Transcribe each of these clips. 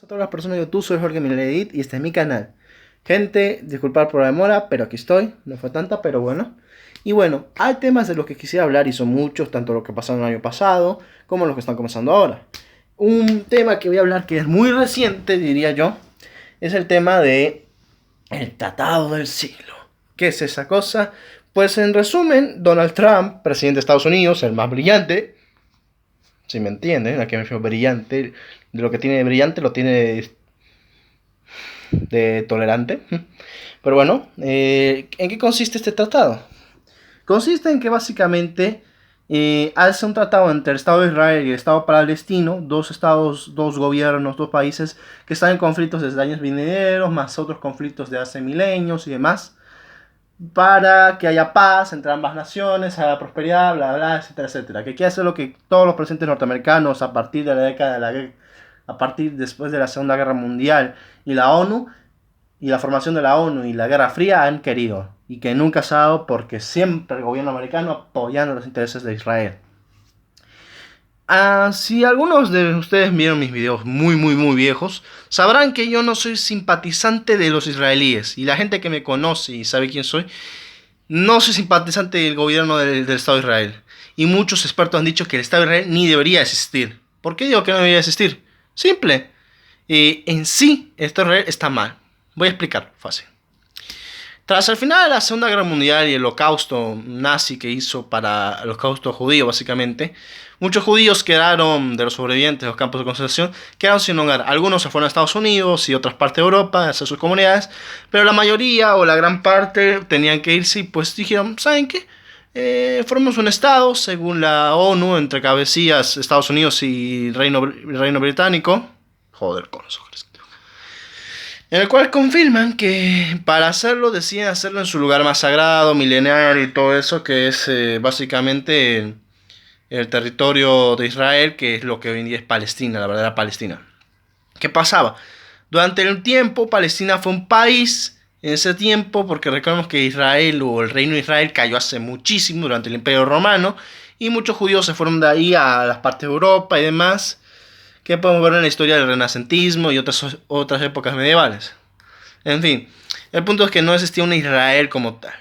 A todas las personas de YouTube, soy Jorge Miledit y este es mi canal. Gente, disculpad por la demora, pero aquí estoy. No fue tanta, pero bueno. Y bueno, hay temas de los que quisiera hablar y son muchos, tanto los que pasaron el año pasado como los que están comenzando ahora. Un tema que voy a hablar que es muy reciente, diría yo, es el tema de el Tratado del Siglo. ¿Qué es esa cosa? Pues en resumen, Donald Trump, presidente de Estados Unidos, el más brillante, si me entienden, aquí me refiero brillante, de lo que tiene de brillante lo tiene de tolerante. Pero bueno, ¿en qué consiste este tratado? Consiste en que básicamente hace un tratado entre el Estado de Israel y el Estado palestino, dos estados, dos gobiernos, dos países que están en conflictos desde años venideros, más otros conflictos de hace milenios y demás, para que haya paz entre ambas naciones, haya prosperidad, bla, bla, etcétera, etcétera. Que quiere hacer lo que todos los presidentes norteamericanos a partir de la década de a partir después de la Segunda Guerra Mundial y la ONU, y la formación de la ONU y la Guerra Fría han querido, y que nunca se ha dado porque siempre el gobierno americano apoyando los intereses de Israel. Si algunos de ustedes vieron mis videos muy viejos, sabrán que yo no soy simpatizante de los israelíes, y la gente que me conoce y sabe quién soy, no soy simpatizante del gobierno del Estado de Israel. Y muchos expertos han dicho que el Estado de Israel ni debería existir. ¿Por qué digo que no debería existir? Simple. En sí, el Estado de Israel está mal. Voy a explicar fácil. Tras el final de la Segunda Guerra Mundial y el holocausto nazi que hizo para el holocausto judío, básicamente, muchos judíos quedaron, de los sobrevivientes de los campos de concentración, quedaron sin hogar. Algunos se fueron a Estados Unidos y otras partes de Europa a hacer sus comunidades, pero la mayoría o la gran parte tenían que irse y pues dijeron, ¿saben qué? Formamos un estado, según la ONU, entre cabecillas Estados Unidos y Reino Británico. Joder, con los ojos. En el cual confirman que para hacerlo deciden hacerlo en su lugar más sagrado, milenario y todo eso, que es básicamente el territorio de Israel, que es lo que hoy en día es Palestina, la verdadera Palestina. ¿Qué pasaba? Durante el tiempo, Palestina fue un país en ese tiempo, porque recordemos que Israel o el reino de Israel cayó hace muchísimo durante el Imperio Romano, y muchos judíos se fueron de ahí a las partes de Europa y demás, que podemos ver en la historia del renacentismo y otras épocas medievales. En fin, el punto es que no existía un Israel como tal.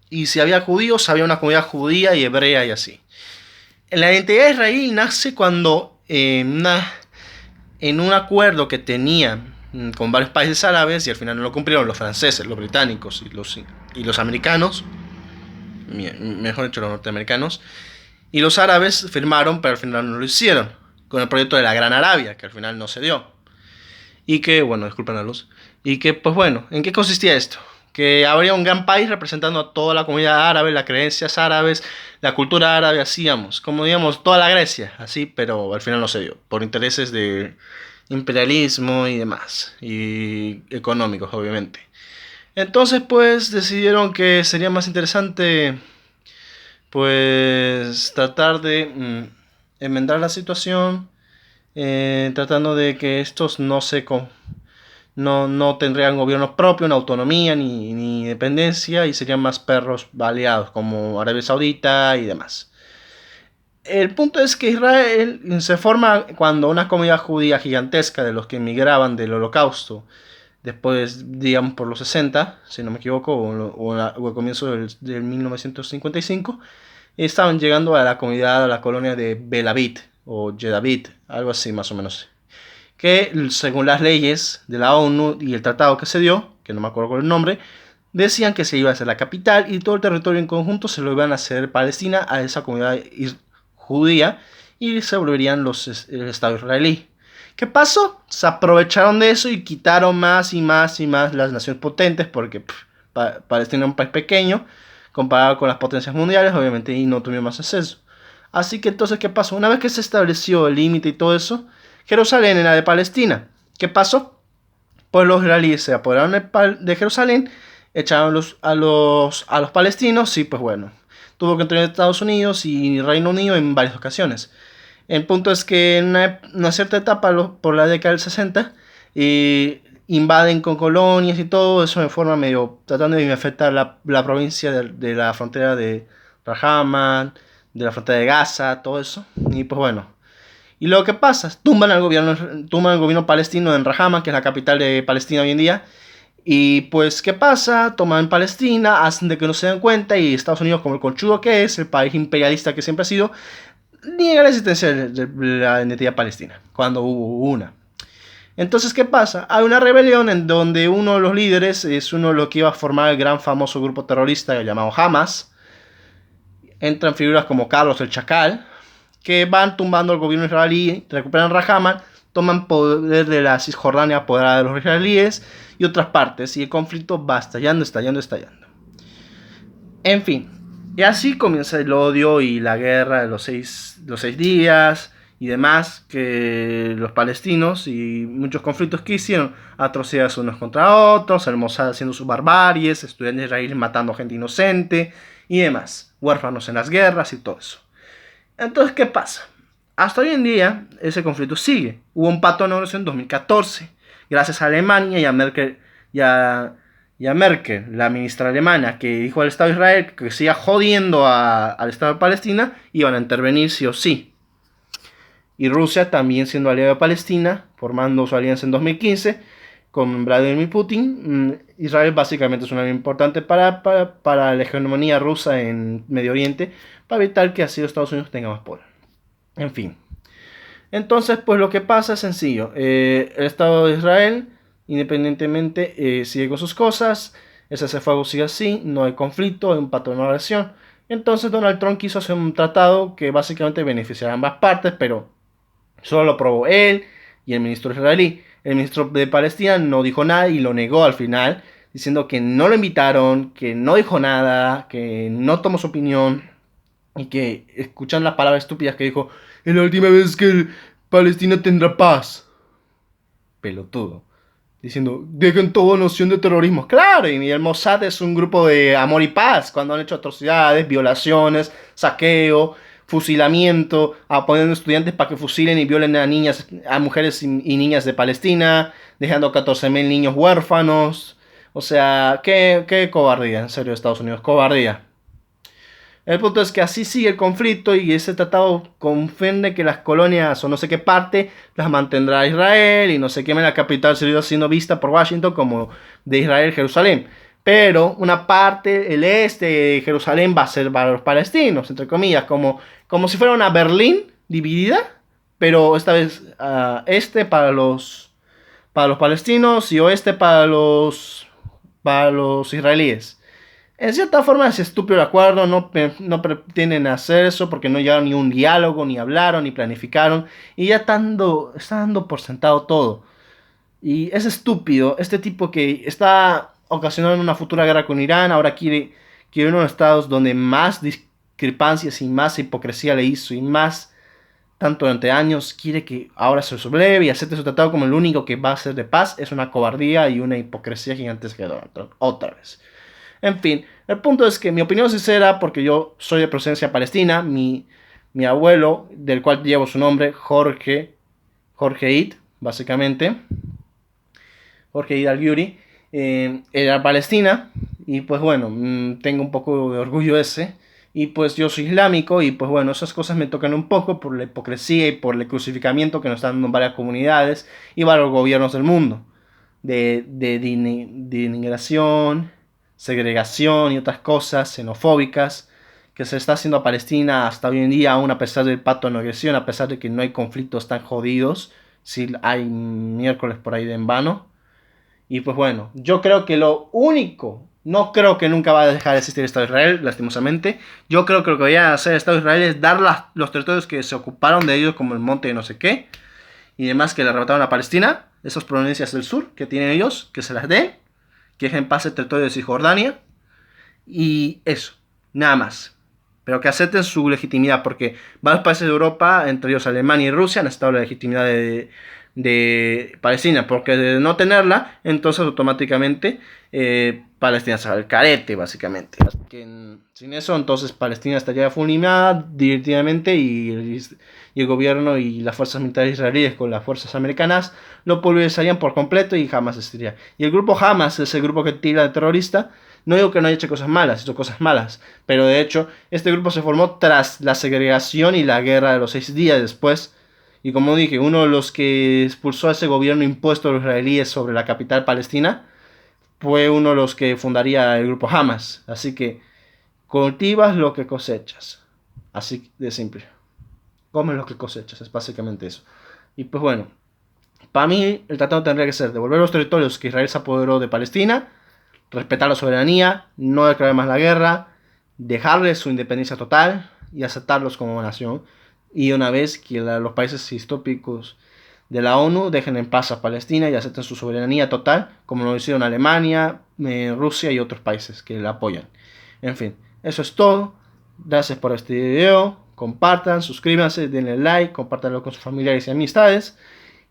Y si había judíos, había una comunidad judía y hebrea y así. La identidad de Israel nace cuando en un acuerdo que tenían con varios países árabes, y al final no lo cumplieron los franceses, los británicos y los americanos, mejor dicho los norteamericanos, y los árabes firmaron, pero al final no lo hicieron, con el proyecto de la Gran Arabia, que al final no se dio. Y que, bueno, disculpen la luz. Y que, pues bueno, ¿en qué consistía esto? Que habría un gran país representando a toda la comunidad árabe, las creencias árabes, la cultura árabe, así, como digamos, toda la Grecia, así, pero al final no se dio, por intereses de imperialismo y demás, y económicos, obviamente. Entonces, pues, decidieron que sería más interesante, pues, tratar de enmendar la situación, tratando de que estos no tendrían gobierno propio, ni autonomía, ni independencia, y serían más perros baleados, como Arabia Saudita y demás. El punto es que Israel se forma cuando una comunidad judía gigantesca de los que emigraban del holocausto, después, digamos, por los 60, si no me equivoco, o al comienzo del 1955, estaban llegando a la comunidad, a la colonia de Belavit o Jedavit, algo así más o menos. Que según las leyes de la ONU y el tratado que se dio, que no me acuerdo con el nombre, decían que se iba a hacer la capital y todo el territorio en conjunto se lo iban a hacer Palestina a esa comunidad judía y se volverían el Estado israelí. ¿Qué pasó? Se aprovecharon de eso y quitaron más y más las naciones potentes porque Palestina es un país pequeño comparado con las potencias mundiales, obviamente, y no tuvieron más acceso. Así que entonces, ¿qué pasó? Una vez que se estableció el límite y todo eso, Jerusalén era de Palestina. ¿Qué pasó? Pues los israelíes se apoderaron de Jerusalén, echaron a los palestinos y pues bueno, tuvo que entrar Estados Unidos y Reino Unido en varias ocasiones. El punto es que en una cierta etapa, por la década del 60, invaden con colonias y todo eso en forma medio tratando de afectar la provincia de la frontera de Rahaman, de la frontera de Gaza, todo eso. Y pues bueno, Y luego, ¿qué pasa? Tumban al gobierno palestino en Rajama, que es la capital de Palestina hoy en día. Y pues, ¿qué pasa? Toman Palestina, hacen de que no se den cuenta y Estados Unidos, como el conchudo que es, el país imperialista que siempre ha sido, niega la existencia de la identidad palestina, cuando hubo una. Entonces, ¿qué pasa? Hay una rebelión en donde uno de los líderes es uno de los que iba a formar el gran famoso grupo terrorista llamado Hamas. Entran figuras como Carlos el Chacal, que van tumbando al gobierno israelí, recuperan Rajama, toman poder de la Cisjordania apoderada de los israelíes y otras partes, y el conflicto va estallando, estallando, estallando. En fin, y así comienza el odio y la guerra de los seis días y demás, que los palestinos y muchos conflictos que hicieron, atrocidades unos contra otros, el Mossad haciendo sus barbaries, estudiantes israelíes matando gente inocente y demás, huérfanos en las guerras y todo eso. Entonces, ¿qué pasa? Hasta hoy en día ese conflicto sigue. Hubo un pacto de negociación en 2014, gracias a Alemania y a Merkel, la ministra alemana, que dijo al Estado de Israel que siga jodiendo al Estado de Palestina, iban a intervenir sí o sí. Y Rusia también siendo aliada de Palestina, formando su alianza en 2015 con Vladimir Putin. Israel básicamente es un aliado importante para la hegemonía rusa en Medio Oriente, para evitar que así los Estados Unidos tengan más poder. En fin. Entonces, pues lo que pasa es sencillo. El Estado de Israel, independientemente, sigue con sus cosas. El cese-fuego sigue así, no hay conflicto, hay un patrón de agresión. Entonces Donald Trump quiso hacer un tratado que básicamente beneficiará a ambas partes, pero solo lo aprobó él y el ministro israelí. El ministro de Palestina no dijo nada y lo negó al final, diciendo que no lo invitaron, que no dijo nada, que no tomó su opinión y que escuchan las palabras estúpidas que dijo: es la última vez que Palestina tendrá paz. Pelotudo. Diciendo, dejen toda noción de terrorismo. Claro, y el Mossad es un grupo de amor y paz, cuando han hecho atrocidades, violaciones, saqueo, fusilamiento, poniendo estudiantes para que fusilen y violen a niñas, a mujeres y niñas de Palestina, dejando 14.000 niños huérfanos. O sea, qué cobardía, en serio, Estados Unidos, cobardía. El punto es que así sigue el conflicto y ese tratado confiende que las colonias o no sé qué parte las mantendrá Israel y no sé qué, la capital seguirá siendo vista por Washington como de Israel, Jerusalén. Pero una parte, el este de Jerusalén, va a ser para los palestinos, entre comillas, como si fuera una Berlín dividida, pero esta vez este para los palestinos y oeste para los israelíes. En cierta forma es estúpido el acuerdo, no pretenden hacer eso porque no llegaron ni un diálogo, ni hablaron, ni planificaron, y ya está dando por sentado todo. Y es estúpido, este tipo que está ocasionando una futura guerra con Irán, ahora quiere uno de los estados donde más discrepancias y más hipocresía le hizo, y más, tanto durante años, quiere que ahora se resuelva y acepte su tratado como el único que va a ser de paz. Es una cobardía y una hipocresía gigantesca de Donald Trump, otra vez. En fin, el punto es que mi opinión sincera, porque yo soy de procedencia palestina, mi abuelo, del cual llevo su nombre, Jorge Id, básicamente, Jorge Id Al-Giuri, era palestina, y pues bueno, tengo un poco de orgullo ese, y pues yo soy islámico, y pues bueno, esas cosas me tocan un poco por la hipocresía y por el crucificamiento que nos están dando en varias comunidades y varios gobiernos del mundo, de denigración, segregación y otras cosas xenofóbicas que se está haciendo a Palestina hasta hoy en día, aún a pesar del pacto de no agresión, a pesar de que no hay conflictos tan jodidos, si hay miércoles por ahí de en vano. Y pues bueno, yo creo que no creo que nunca va a dejar de existir el Estado de Israel, lastimosamente. Yo creo que lo que voy a hacer el Estado de Israel es dar los territorios que se ocuparon de ellos, como el monte de no sé qué y demás, que le arrebataron a Palestina, esas provincias del sur que tienen ellos, que se las den, que dejen en paz el territorio de Cisjordania, y eso, nada más. Pero que acepten su legitimidad, porque varios países de Europa, entre ellos Alemania y Rusia, han aceptado la legitimidad de Palestina, porque de no tenerla, entonces automáticamente Palestina se va al carete, básicamente. Así que, sin eso, entonces Palestina estaría fulminada directamente y el gobierno y las fuerzas militares israelíes con las fuerzas americanas lo pulverizarían por completo y jamás existiría. Y el grupo Hamas es el grupo que tira de terrorista. No digo que no haya hecho cosas malas, hizo cosas malas, pero de hecho este grupo se formó tras la segregación y la guerra de los 6 días después, Y como dije, uno de los que expulsó a ese gobierno impuesto a los israelíes sobre la capital palestina fue uno de los que fundaría el grupo Hamas. Así que cultivas lo que cosechas. Así de simple. Comes lo que cosechas, es básicamente eso. Y pues bueno, para mí el tratado tendría que ser devolver los territorios que Israel se apoderó de Palestina, respetar la soberanía, no declarar más la guerra, dejarles su independencia total y aceptarlos como nación. Y una vez que los países histópicos de la ONU dejen en paz a Palestina y acepten su soberanía total, como lo hicieron Alemania, Rusia y otros países que la apoyan. En fin, eso es todo. Gracias por este video. Compartan, suscríbanse, denle like, compártanlo con sus familiares y amistades.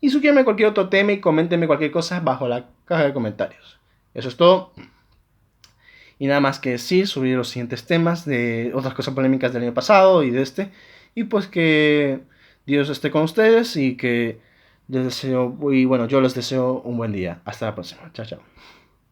Y sugiéranme cualquier otro tema y coméntenme cualquier cosa bajo la caja de comentarios. Eso es todo. Y nada más que decir, subir los siguientes temas de otras cosas polémicas del año pasado y de este. Y pues que Dios esté con ustedes y que les deseo, y bueno, yo les deseo un buen día. Hasta la próxima. Chao, chao.